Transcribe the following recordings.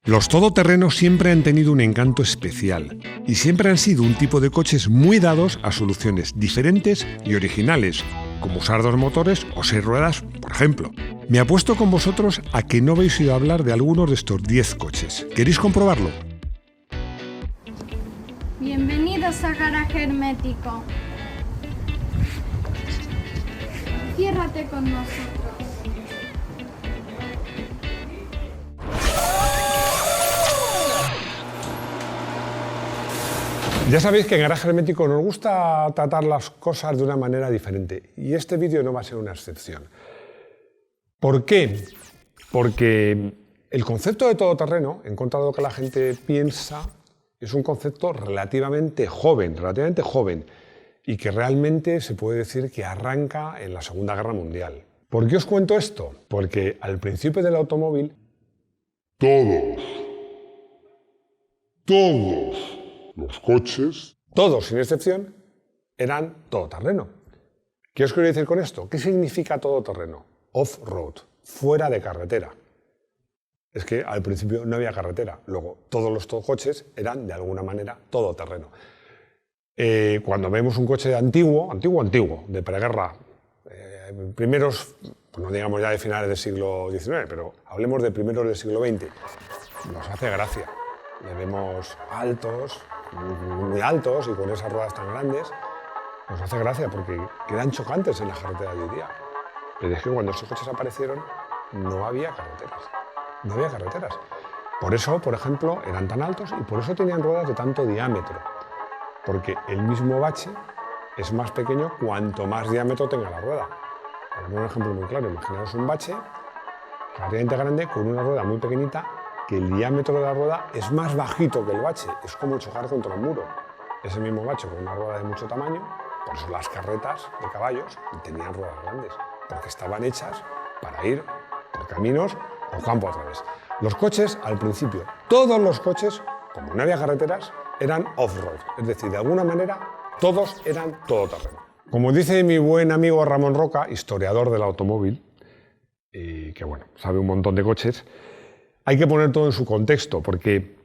Los todoterrenos siempre han tenido un encanto especial y siempre han sido un tipo de coches muy dados a soluciones diferentes y originales, como usar dos motores o 6 ruedas, por ejemplo. Me apuesto con vosotros a que no habéis oído hablar de algunos de estos 10 coches. ¿Queréis comprobarlo? Bienvenidos a Garaje Hermético. Ciérrate con nosotros. Ya sabéis que en Garaje Hermético nos gusta tratar las cosas de una manera diferente y este vídeo no va a ser una excepción. ¿Por qué? Porque el concepto de todoterreno, en contra de lo que la gente piensa, es un concepto relativamente joven y que realmente se puede decir que arranca en la Segunda Guerra Mundial. ¿Por qué os cuento esto? Porque al principio del automóvil, todos los coches, todos sin excepción, eran todoterreno. ¿Qué os quiero decir con esto? ¿Qué significa todoterreno? Off-road, fuera de carretera. Es que al principio no había carretera, luego todos los coches eran de alguna manera todoterreno. Cuando vemos un coche antiguo, de preguerra, primeros, pues no digamos ya de finales del siglo XIX, pero hablemos de primeros del siglo XX, nos hace gracia. Le vemos altos, muy altos y con esas ruedas tan grandes, nos hace gracia porque quedan chocantes en la carretera de hoy día. Pero es que cuando esos coches aparecieron no había carreteras. Por eso, por ejemplo, eran tan altos y por eso tenían ruedas de tanto diámetro. Porque el mismo bache es más pequeño cuanto más diámetro tenga la rueda. Para poner un ejemplo muy claro, imaginaos un bache relativamente grande con una rueda muy pequeñita, que el diámetro de la rueda es más bajito que el bache, es como chocar contra un muro. Ese mismo bache con una rueda de mucho tamaño, por eso las carretas de caballos tenían ruedas grandes, porque estaban hechas para ir por caminos o campo a través. Los coches, al principio, todos los coches, como no había carreteras, eran off-road, es decir, de alguna manera, todos eran todoterreno. Como dice mi buen amigo Ramón Roca, historiador del automóvil, y que bueno, sabe un montón de coches, hay que poner todo en su contexto, porque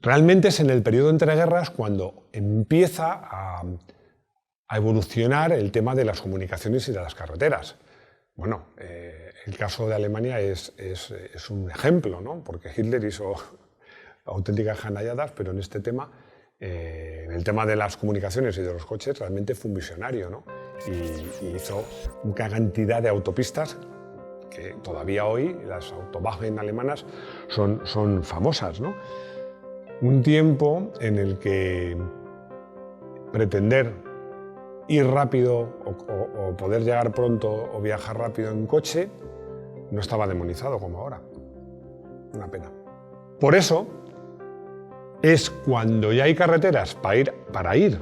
realmente es en el periodo entre guerras cuando empieza a evolucionar el tema de las comunicaciones y de las carreteras. Bueno, el caso de Alemania es un ejemplo, ¿no? Porque Hitler hizo auténticas janalladas, pero en este tema, en el tema de las comunicaciones y de los coches, realmente fue un visionario, ¿no? Y hizo una cantidad de autopistas que todavía hoy las Autobahn alemanas son famosas, ¿no? Un tiempo en el que pretender ir rápido o poder llegar pronto o viajar rápido en coche no estaba demonizado como ahora. Una pena. Por eso es cuando ya hay carreteras para ir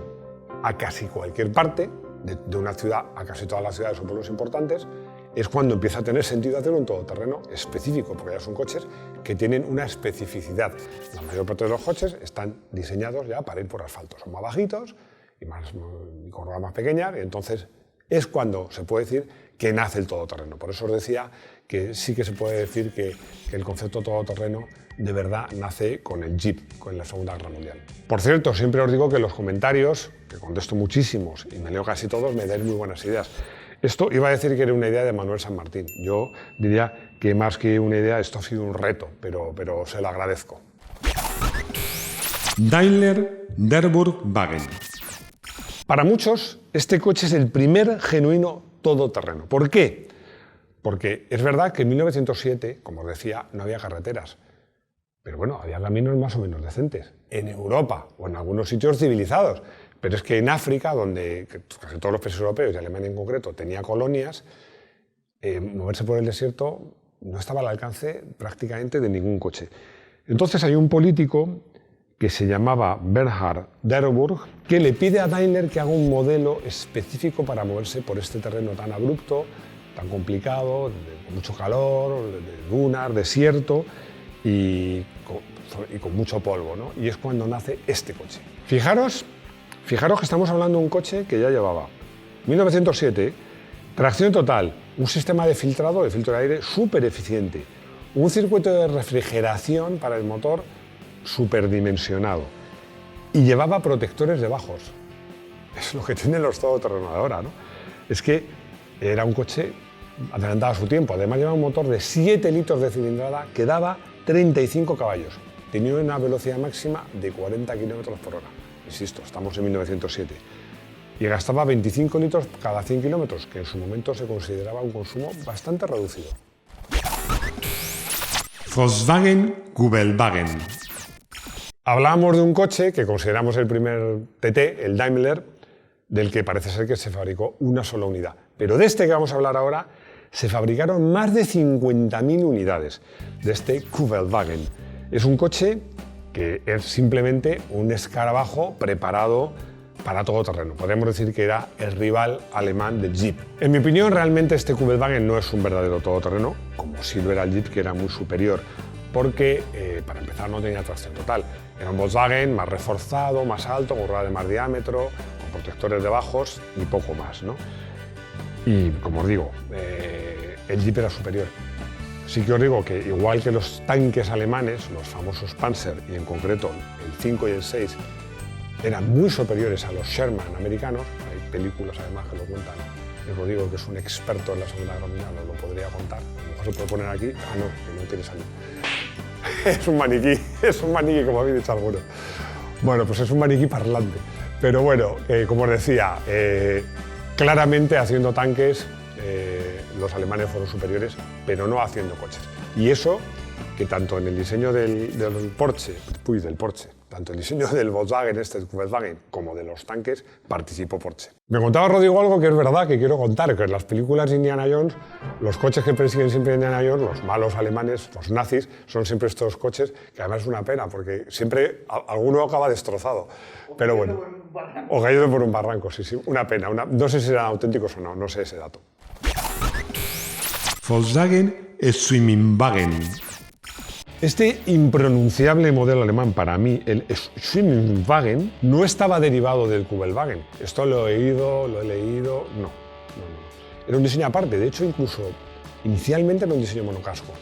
a casi cualquier parte, de una ciudad a casi todas las ciudades o pueblos importantes, es cuando empieza a tener sentido hacer un todoterreno específico, porque ya son coches que tienen una especificidad. La mayor parte de los coches están diseñados ya para ir por asfalto, son más bajitos y con ruedas más pequeñas, y entonces es cuando se puede decir que nace el todoterreno. Por eso os decía que sí que se puede decir que el concepto todoterreno de verdad nace con el Jeep, con la Segunda Guerra Mundial. Por cierto, siempre os digo que en los comentarios, que contesto muchísimos y me leo casi todos, me dais muy buenas ideas. Esto iba a decir que era una idea de Manuel San Martín. Yo diría que más que una idea, esto ha sido un reto, pero se lo agradezco. Daimler Wagen. Para muchos, este coche es el primer genuino todoterreno. ¿Por qué? Porque es verdad que en 1907, como os decía, no había carreteras. Pero bueno, había caminos más o menos decentes. En Europa o en algunos sitios civilizados. Pero es que en África, donde casi todos los países europeos y Alemania en concreto tenía colonias, moverse por el desierto no estaba al alcance prácticamente de ningún coche. Entonces hay un político que se llamaba Bernhard Derburg, que le pide a Daimler que haga un modelo específico para moverse por este terreno tan abrupto, tan complicado, con mucho calor, de dunas, desierto y con mucho polvo, ¿no? Y es cuando nace este coche. Fijaros que estamos hablando de un coche que ya llevaba 1907, tracción total, un sistema de filtro de aire súper eficiente, un circuito de refrigeración para el motor superdimensionado y llevaba protectores de bajos. Es lo que tienen los todoterrenos de ahora, ¿no? Es que era un coche adelantado a su tiempo. Además llevaba un motor de 7 litros de cilindrada que daba 35 caballos. Tenía una velocidad máxima de 40 km por hora. Insisto, estamos en 1907. Y gastaba 25 litros cada 100 kilómetros, que en su momento se consideraba un consumo bastante reducido. Volkswagen Kubelwagen. Hablábamos de un coche que consideramos el primer TT, el Daimler, del que parece ser que se fabricó una sola unidad. Pero de este que vamos a hablar ahora, se fabricaron más de 50.000 unidades, de este Kubelwagen. Es un coche que es simplemente un escarabajo preparado para todo terreno. Podemos decir que era el rival alemán del Jeep. En mi opinión, realmente este Kubelwagen no es un verdadero todoterreno, como sí lo era el Jeep, que era muy superior, porque para empezar no tenía tracción total. Era un Volkswagen más reforzado, más alto, con rueda de más diámetro, con protectores de bajos y poco más, ¿no? Y como os digo, el Jeep era superior. Sí que os digo que igual que los tanques alemanes, los famosos Panzer, y en concreto el 5 y el 6, eran muy superiores a los Sherman americanos. Hay películas además que lo cuentan. El Rodrigo, que es un experto en la Segunda Guerra Mundial, lo podría contar. A lo mejor se puede poner aquí. Ah, no, que no tiene salud. Es un maniquí, como habéis dicho algunos. Bueno, pues es un maniquí parlante. Pero bueno, como os decía, claramente haciendo tanques los alemanes fueron superiores, pero no haciendo coches. Y eso que tanto en el diseño del Porsche, tanto el diseño del Volkswagen, este Volkswagen, como de los tanques, participó Porsche. Me contaba Rodrigo algo que es verdad, que quiero contar, que en las películas de Indiana Jones, los coches que persiguen siempre a Indiana Jones, los malos alemanes, los nazis, son siempre estos coches, que además es una pena, porque siempre alguno acaba destrozado. Pero bueno, o caído por un barranco, sí, una pena. No sé si eran auténticos o no, no sé ese dato. Volkswagen Schwimmwagen. Este impronunciable modelo alemán, para mí, el Schwimmwagen, no estaba derivado del Kubelwagen. Esto lo he leído, no. Era un diseño aparte, de hecho, incluso inicialmente era un diseño monocasco.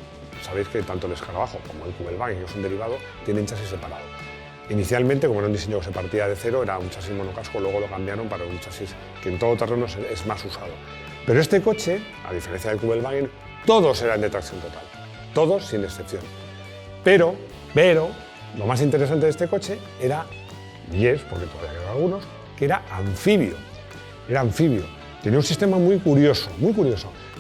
Sabéis que tanto el escarabajo como el Kubelwagen, que es un derivado, tienen chasis separado. Inicialmente, como era un diseño que se partía de cero, era un chasis monocasco, luego lo cambiaron para un chasis que en todo terreno es más usado. Pero este coche, a diferencia del Kubelwagen, todos eran de tracción total, todos sin excepción. Pero, lo más interesante de este coche era, y es, porque todavía quedan algunos, que era anfibio. Era anfibio. Tenía un sistema muy curioso,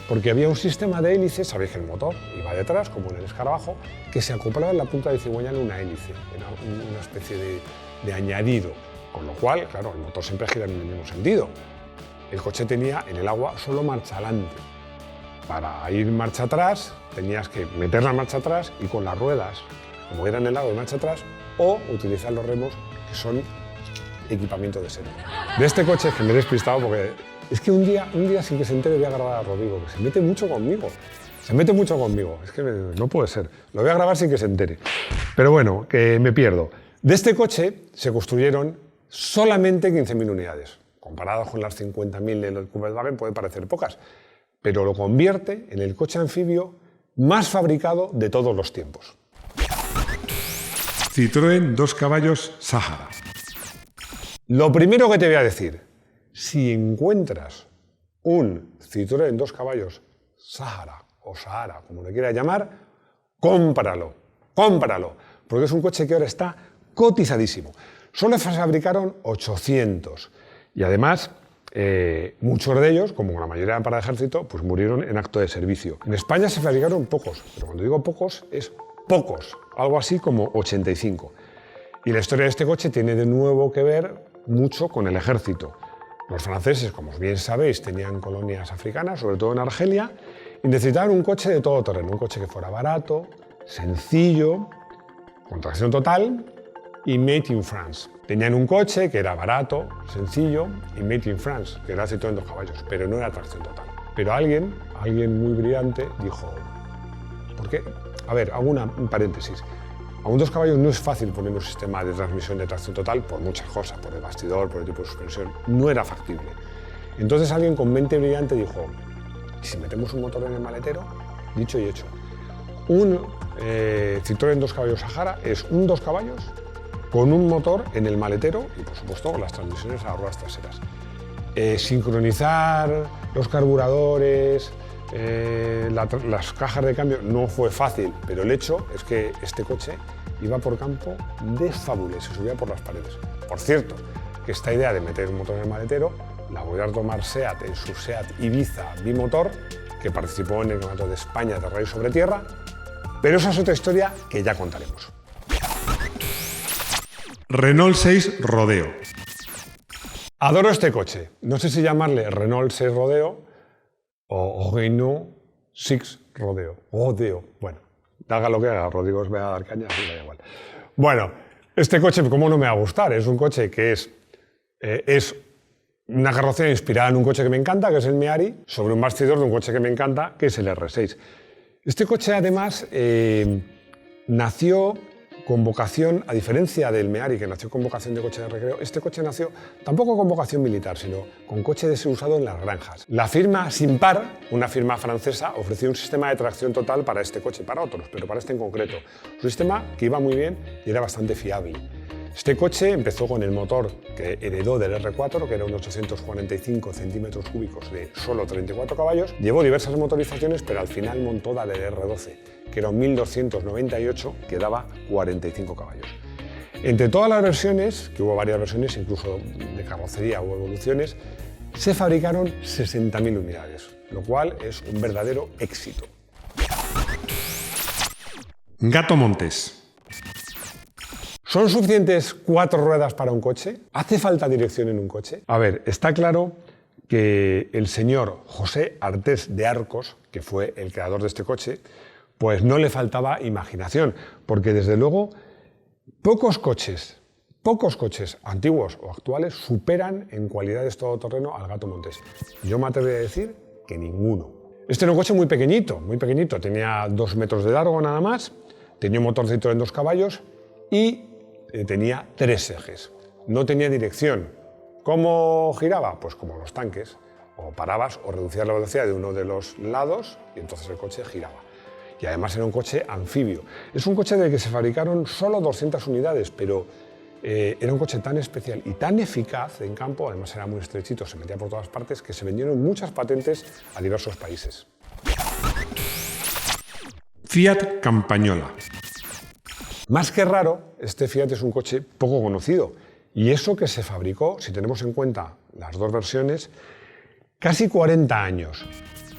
porque había un sistema de hélices, sabéis que el motor iba detrás, como en el escarabajo, que se acoplaba en la punta de cigüeña en una hélice, era una especie de añadido, con lo cual, claro, el motor siempre gira en el mismo sentido. El coche tenía en el agua solo marcha adelante. Para ir marcha atrás tenías que meter la marcha atrás y con las ruedas, como eran en el lado de marcha atrás, o utilizar los remos, que son equipamiento de serie. De este coche es que me he despistado porque es que un día sin que se entere voy a grabar a Rodrigo, que se mete mucho conmigo. Es que no puede ser. Lo voy a grabar sin que se entere. Pero bueno, que me pierdo. De este coche se construyeron solamente 15.000 unidades. Comparadas con las 50.000 del Kubelwagen puede parecer pocas, pero lo convierte en el coche anfibio más fabricado de todos los tiempos. Citroën 2 caballos Sahara. Lo primero que te voy a decir, si encuentras un Citroën 2 caballos Sahara o Sahara, como le quieras llamar, cómpralo, porque es un coche que ahora está cotizadísimo. Solo se fabricaron 800 y además muchos de ellos, como la mayoría para el ejército, pues murieron en acto de servicio. En España se fabricaron pocos, pero cuando digo pocos es pocos, algo así como 85. Y la historia de este coche tiene de nuevo que ver mucho con el ejército. Los franceses, como bien sabéis, tenían colonias africanas, sobre todo en Argelia, y necesitaban un coche de todo terreno, un coche que fuera barato, sencillo, con tracción total y made in France. Tenían un coche que era barato, sencillo y made in France, que era Citroën 2 caballos, pero no era tracción total. Pero alguien muy brillante dijo, ¿por qué? A ver, hago un paréntesis. A un 2 caballos no es fácil poner un sistema de transmisión de tracción total por muchas cosas, por el bastidor, por el tipo de suspensión. No era factible. Entonces alguien con mente brillante dijo, ¿y si metemos un motor en el maletero? Dicho y hecho. Un Citroën 2 caballos Sahara es un 2 caballos con un motor en el maletero y, por supuesto, las transmisiones a ruedas traseras. Sincronizar los carburadores, las cajas de cambio no fue fácil, pero el hecho es que este coche iba por campo de fábulas, se subía por las paredes. Por cierto, que esta idea de meter un motor en el maletero la voy a tomar SEAT en su SEAT Ibiza bimotor, que participó en el Campeonato de España de Rally sobre Tierra, pero esa es otra historia que ya contaremos. Renault 6 Rodeo. Adoro este coche. No sé si llamarle Renault 6 Rodeo o Renault 6 Rodeo. Rodeo. Bueno, haga lo que haga, Rodrigo os va a dar caña, así da igual. Bueno, este coche, ¿cómo no me va a gustar? Es un coche que es una carrocería inspirada en un coche que me encanta, que es el Méhari, sobre un bastidor de un coche que me encanta, que es el R6. Este coche, además, nació con vocación, a diferencia del Méhari, que nació con vocación de coche de recreo, este coche nació tampoco con vocación militar, sino con coche de ser usado en las granjas. La firma Simpar, una firma francesa, ofreció un sistema de tracción total para este coche, para otros, pero para este en concreto. Un sistema que iba muy bien y era bastante fiable. Este coche empezó con el motor que heredó del R4, que era un 845 centímetros cúbicos de solo 34 caballos. Llevó diversas motorizaciones, pero al final montó la del R12, que era un 1298, que daba 45 caballos. Entre todas las versiones, que hubo varias versiones, incluso de carrocería o evoluciones, se fabricaron 60.000 unidades, lo cual es un verdadero éxito. Gato Montes. ¿Son suficientes 4 ruedas para un coche? ¿Hace falta dirección en un coche? A ver, está claro que el señor José Artés de Arcos, que fue el creador de este coche, pues no le faltaba imaginación, porque desde luego pocos coches antiguos o actuales superan en cualidades todoterreno al Gato Montes. Yo me atrevería a decir que ninguno. Este era un coche muy pequeñito, tenía 2 metros de largo nada más, tenía un motorcito en 2 caballos y tenía 3 ejes. No tenía dirección. ¿Cómo giraba? Pues como los tanques. O parabas o reducías la velocidad de uno de los lados y entonces el coche giraba. Y además era un coche anfibio. Es un coche del que se fabricaron solo 200 unidades, pero era un coche tan especial y tan eficaz en campo, además era muy estrechito, se metía por todas partes, que se vendieron muchas patentes a diversos países. Fiat Campagnola. Más que raro, este Fiat es un coche poco conocido. Y eso que se fabricó, si tenemos en cuenta las 2 versiones, casi 40 años.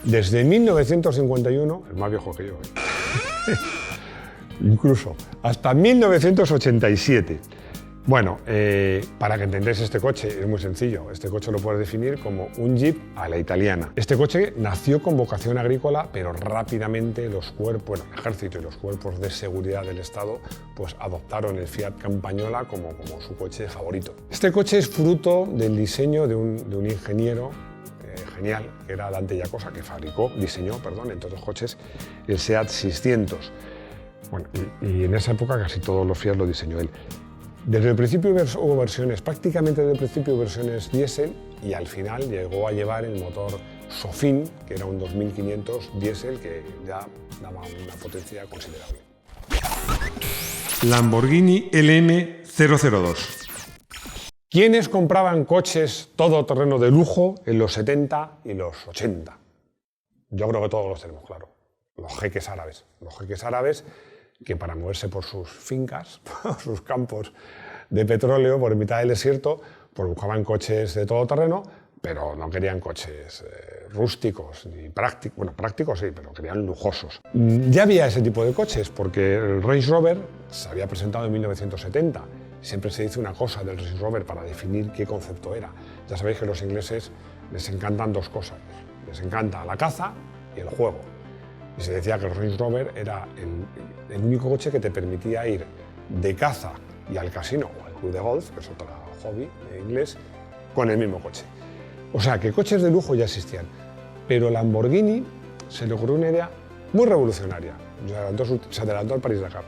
Desde 1951, el más viejo que yo, incluso, hasta 1987. Bueno, para que entendáis este coche, es muy sencillo. Este coche lo puedes definir como un Jeep a la italiana. Este coche nació con vocación agrícola, pero rápidamente el ejército y los cuerpos de seguridad del Estado pues adoptaron el Fiat Campagnola como su coche favorito. Este coche es fruto del diseño de un ingeniero genial, que era Dante Jacosa, que diseñó, entre otros coches, el Seat 600. Bueno, y en esa época casi todos los Fiat lo diseñó él. Desde el principio hubo versiones, prácticamente desde el principio versiones diésel, y al final llegó a llevar el motor Sofin, que era un 2500 diésel, que ya daba una potencia considerable. Lamborghini LM002. ¿Quiénes compraban coches todoterreno de lujo en los 70 y los 80? Yo creo que todos los tenemos claro. Los jeques árabes. Los jeques árabes que para moverse por sus fincas, por sus campos de petróleo, por mitad del desierto, pues buscaban coches de todoterreno, pero no querían coches rústicos ni prácticos. Bueno, prácticos sí, pero querían lujosos. Ya había ese tipo de coches, porque el Range Rover se había presentado en 1970. Siempre se dice una cosa del Range Rover para definir qué concepto era. Ya sabéis que a los ingleses les encantan 2 cosas. Les encanta la caza y el juego. Y se decía que el Range Rover era el único coche que te permitía ir de caza y al casino o al club de golf, que es otro hobby inglés, con el mismo coche. O sea, que coches de lujo ya existían. Pero Lamborghini se le ocurrió una idea muy revolucionaria. Se adelantó al París-Dakar.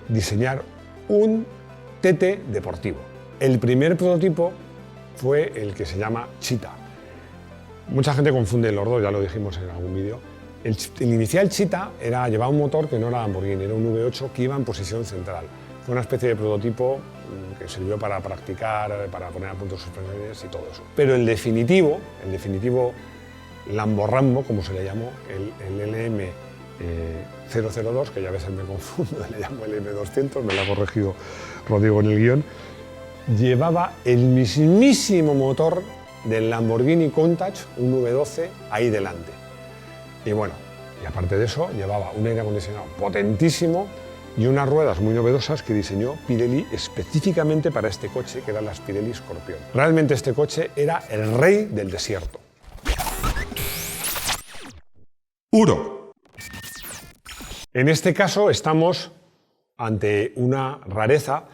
Diseñar un TT deportivo. El primer prototipo fue el que se llama Cheetah. Mucha gente confunde los dos, ya lo dijimos en algún vídeo. El inicial Cheetah llevaba un motor que no era Lamborghini, era un V8 que iba en posición central. Fue una especie de prototipo que sirvió para practicar, para poner a punto suspensiones y todo eso. Pero el definitivo Lamborrambo, como se le llamó, el LM 002, que ya a veces me confundo, le llamo LM200, me lo ha corregido Rodrigo en el guión, llevaba el mismísimo motor del Lamborghini Countach, un V12, ahí delante. Y bueno, y aparte de eso, llevaba un aire acondicionado potentísimo y unas ruedas muy novedosas que diseñó Pirelli específicamente para este coche, que eran las Pirelli Scorpion. Realmente este coche era el rey del desierto. Uro. En este caso estamos ante una rareza,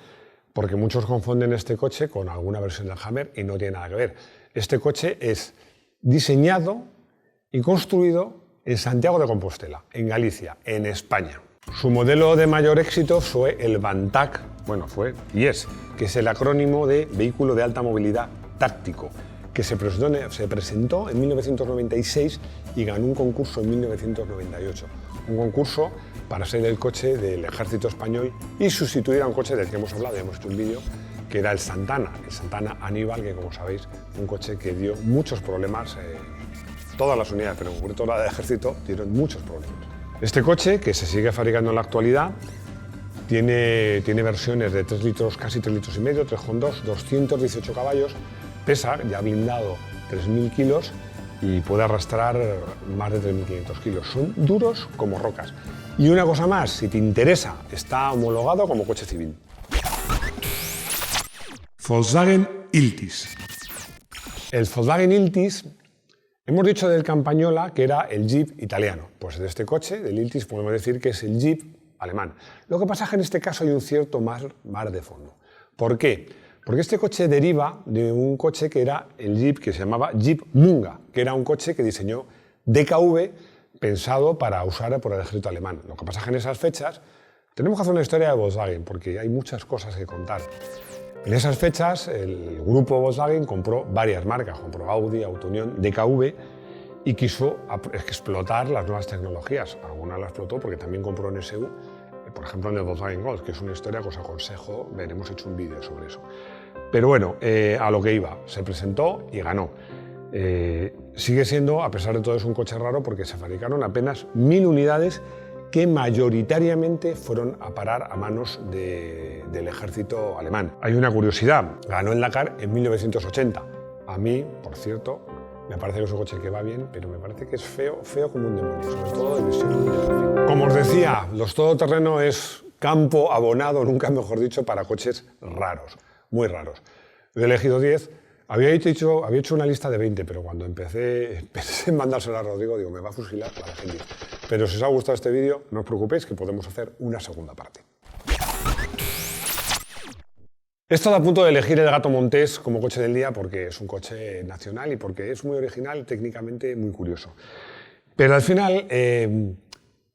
porque muchos confunden este coche con alguna versión del Hammer y no tiene nada que ver. Este coche es diseñado y construido en Santiago de Compostela, en Galicia, en España. Su modelo de mayor éxito fue el Bantac, y es, que es el acrónimo de Vehículo de Alta Movilidad Táctico, que se presentó en 1996 y ganó un concurso en 1998. Un concurso para ser el coche del Ejército Español y sustituir a un coche del que hemos hablado, hemos hecho un vídeo, que era el Santana Aníbal, que como sabéis, un coche que dio muchos problemas. Todas las unidades, pero en concreto la del Ejército, dieron muchos problemas. Este coche, que se sigue fabricando en la actualidad, tiene versiones de 3 litros, casi 3 litros y medio, 3,2, 218 caballos, pesa, ya blindado, 3.000 kilos y puede arrastrar más de 3.500 kilos. Son duros como rocas. Y una cosa más, si te interesa, está homologado como coche civil. Volkswagen Iltis. El Volkswagen Iltis, hemos dicho del Campagnola que era el Jeep italiano. Pues de este coche, del Iltis, podemos decir que es el Jeep alemán. Lo que pasa es que en este caso hay un cierto mar de fondo. ¿Por qué? Porque este coche deriva de un coche que era el Jeep, que se llamaba Jeep Munga, que era un coche que diseñó DKV pensado para usar por el ejército alemán. Lo que pasa es que en esas fechas tenemos que hacer una historia de Volkswagen, porque hay muchas cosas que contar. En esas fechas el grupo Volkswagen compró varias marcas, compró Audi, Autonion, DKV, y quiso explotar las nuevas tecnologías. Algunas las explotó porque también compró NSU, por ejemplo en el Volkswagen Golf, que es una historia que os aconsejo ver, hemos hecho un vídeo sobre eso. Pero bueno, a lo que iba, se presentó y ganó. Sigue siendo, a pesar de todo, es un coche raro porque se fabricaron apenas 1000 unidades que mayoritariamente fueron a parar a manos del ejército alemán. Hay una curiosidad, ganó el Dakar en 1980. A mí, por cierto, me parece que es un coche que va bien, pero me parece que es feo como un demonio, sobre todo de visión muy de tráfico. Como os decía, los todoterreno es campo abonado, nunca mejor dicho, para coches raros, muy raros. He elegido 10. Había hecho una lista de 20, pero cuando pensé en mandársela a Rodrigo, digo, me va a fusilar para la gente. Pero si os ha gustado este vídeo, no os preocupéis que podemos hacer una segunda parte. He estado a punto de elegir el Gato Montés como coche del día porque es un coche nacional y porque es muy original y técnicamente muy curioso. Pero al final,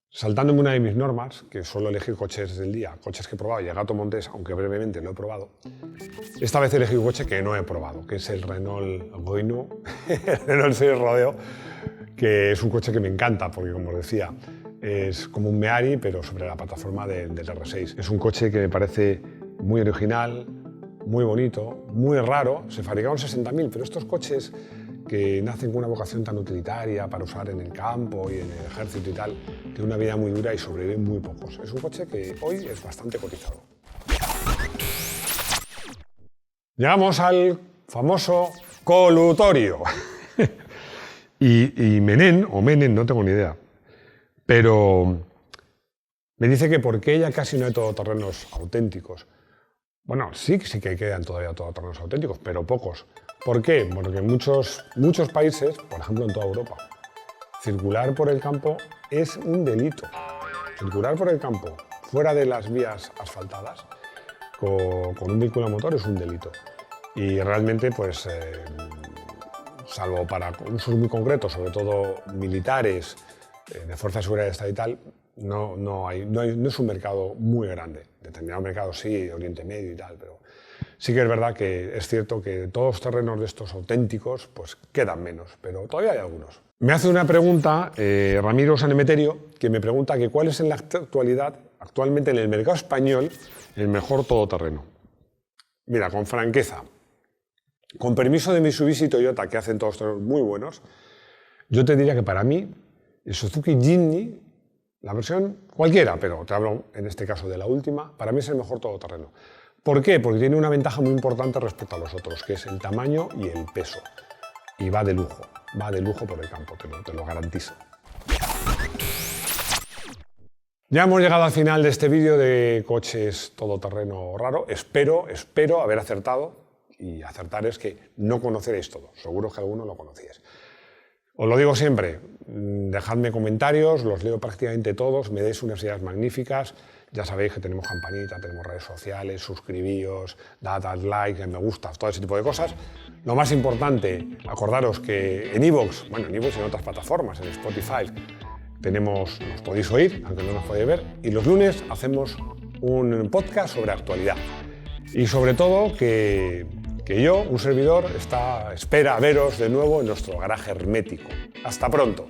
saltándome una de mis normas, que suelo elegir coches del día, coches que he probado, y el Gato Montés, aunque brevemente lo he probado, esta vez he elegido un coche que no he probado, que es el Renault Goinu, el Renault 6 Rodeo, que es un coche que me encanta, porque como os decía, es como un Meari, pero sobre la plataforma del R6. Es un coche que me parece muy original, muy bonito, muy raro. Se fabricaron 60.000, pero estos coches que nacen con una vocación tan utilitaria para usar en el campo y en el ejército y tal, tienen una vida muy dura y sobreviven muy pocos. Es un coche que hoy es bastante cotizado. Llegamos al famoso colutorio. y Menem, no tengo ni idea, pero me dice que por qué ya casi no hay todoterrenos auténticos. Bueno, sí que quedan todavía todoterrenos auténticos, pero pocos. ¿Por qué? Porque en muchos países, por ejemplo en toda Europa, circular por el campo es un delito. Circular por el campo fuera de las vías asfaltadas con un vehículo a motor es un delito. Y realmente, pues, salvo para usos muy concretos, sobre todo militares, de fuerzas de seguridad de Estado y tal, no es un mercado muy grande. Determinado mercado sí, Oriente Medio y tal, pero sí que es verdad que es cierto que todos los terrenos de estos auténticos pues quedan menos, pero todavía hay algunos. Me hace una pregunta Ramiro Sanemeterio, que me pregunta que cuál es en la actualidad, actualmente en el mercado español, el mejor todoterreno. Mira, con franqueza, con permiso de Mitsubishi y Toyota, que hacen todos muy buenos, yo te diría que para mí el Suzuki Jimny, la versión cualquiera, pero te hablo en este caso de la última, para mí es el mejor todoterreno. ¿Por qué? Porque tiene una ventaja muy importante respecto a los otros, que es el tamaño y el peso. Y va de lujo por el campo, te lo garantizo. Ya hemos llegado al final de este vídeo de coches todoterreno raro. Espero haber acertado, y acertar es que no conoceréis todo, seguro que alguno lo conocíais. Os lo digo siempre, dejadme comentarios, los leo prácticamente todos, me deis unas ideas magníficas. Ya sabéis que tenemos campanita, tenemos redes sociales, suscribíos, dad al like, me gusta, todo ese tipo de cosas. Lo más importante, acordaros que en iVoox, y en otras plataformas, en Spotify, nos podéis oír, aunque no nos podéis ver, y los lunes hacemos un podcast sobre actualidad. Y sobre todo que yo, un servidor, espera veros de nuevo en nuestro garaje hermético. ¡Hasta pronto!